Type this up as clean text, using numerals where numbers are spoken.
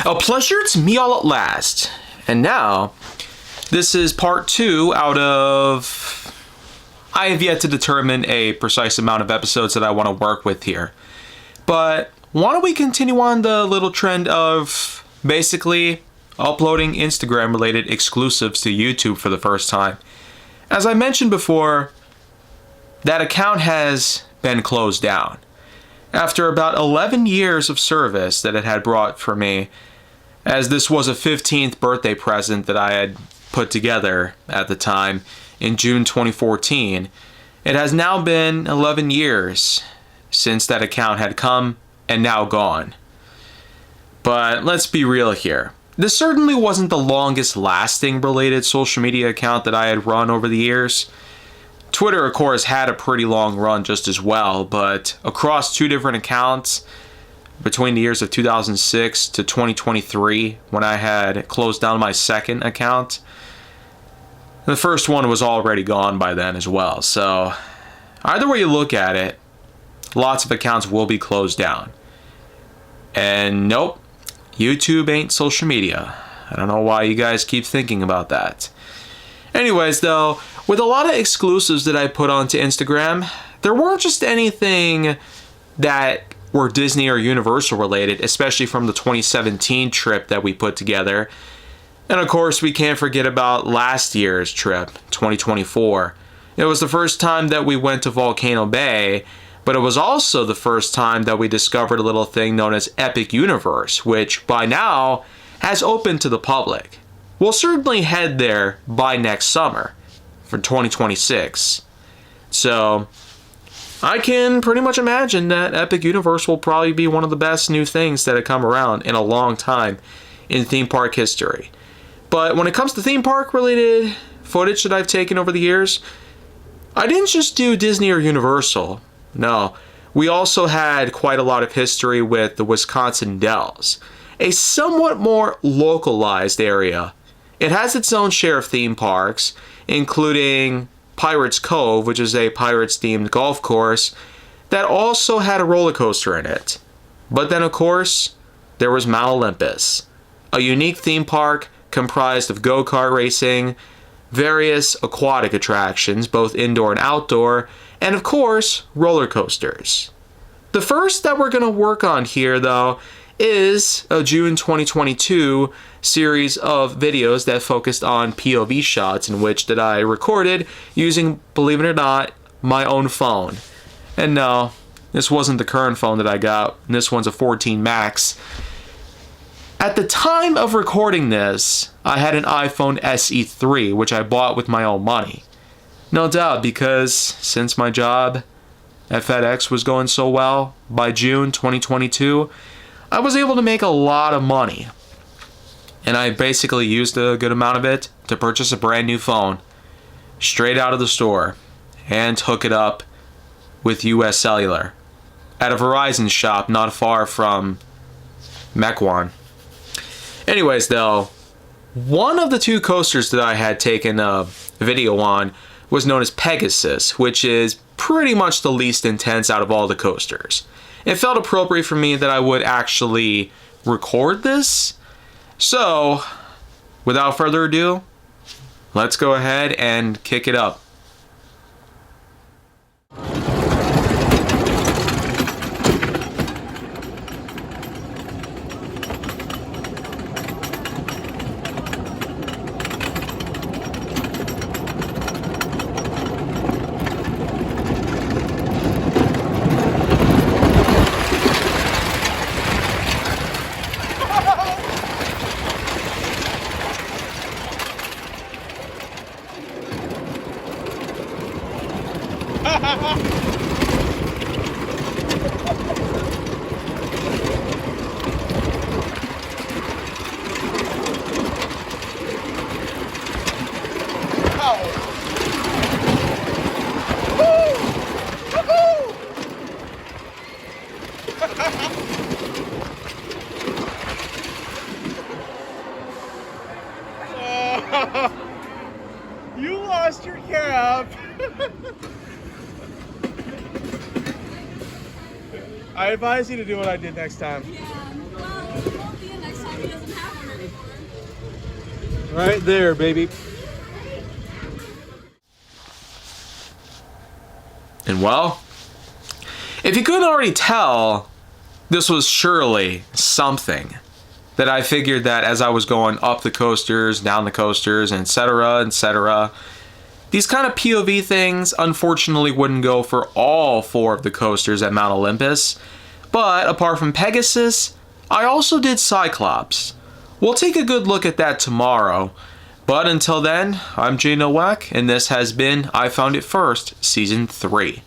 A pleasure, it's me all at last. And now, this is part 2 out of... I have yet to determine a precise amount of episodes that I want to work with here. But why don't we continue on the little trend of basically uploading Instagram-related exclusives to YouTube for the first time. As I mentioned before, that account has been closed down. After about 11 years of service that it had brought for me, as this was a 15th birthday present that I had put together at the time in June 2014, it has now been 11 years since that account had come and now gone. But let's be real here. This certainly wasn't the longest lasting related social media account that I had run over the years. Twitter, of course, had a pretty long run just as well, but across 2 different accounts between the years of 2006 to 2023, when I had closed down my second account, the first one was already gone by then as well. So either way you look at it, lots of accounts will be closed down. And nope, YouTube ain't social media. I don't know why you guys keep thinking about that. Anyways, though, with a lot of exclusives that I put onto Instagram, there weren't just anything that were Disney or Universal related, especially from the 2017 trip that we put together. And of course, we can't forget about last year's trip, 2024. It was the first time that we went to Volcano Bay, but it was also the first time that we discovered a little thing known as Epic Universe, which by now has opened to the public. We'll certainly head there by next summer for 2026. So I can pretty much imagine that Epic Universe will probably be one of the best new things that have come around in a long time in theme park history. But when it comes to theme park related footage that I've taken over the years, I didn't just do Disney or Universal. No, we also had quite a lot of history with the Wisconsin Dells, a somewhat more localized area. It has its own share of theme parks, including Pirates Cove, which is a Pirates-themed golf course that also had a roller coaster in it. But then, of course, there was Mount Olympus, a unique theme park comprised of go-kart racing, various aquatic attractions, both indoor and outdoor, and of course, roller coasters. The first that we're going to work on here, though, is a June 2022 series of videos that focused on POV shots in which that I recorded using, believe it or not, my own phone. And no, this wasn't the current phone that I got. This one's a 14 Max. At the time of recording this, I had an iPhone SE3, which I bought with my own money. No doubt, because since my job at FedEx was going so well, by June 2022, I was able to make a lot of money. And I basically used a good amount of it to purchase a brand new phone, straight out of the store, and hook it up with US Cellular at a Verizon shop not far from Mequon. Anyways, though, one of the 2 coasters that I had taken a video on was known as Pegasus, which is pretty much the least intense out of all the coasters. It felt appropriate for me that I would actually record this. So, without further ado, let's go ahead and kick it up. You lost your cap. I advise you to do what I did next time. Yeah, well, it won't be a next time Right there, baby. And well, if you couldn't already tell, this was surely something that I figured that as I was going up the coasters, down the coasters, etc., these kind of POV things unfortunately wouldn't go for all 4 of the coasters at Mount Olympus. But apart from Pegasus, I also did Cyclops. We'll take a good look at that tomorrow. But until then, I'm Jay Nowak, and this has been I Found It First, Season 3.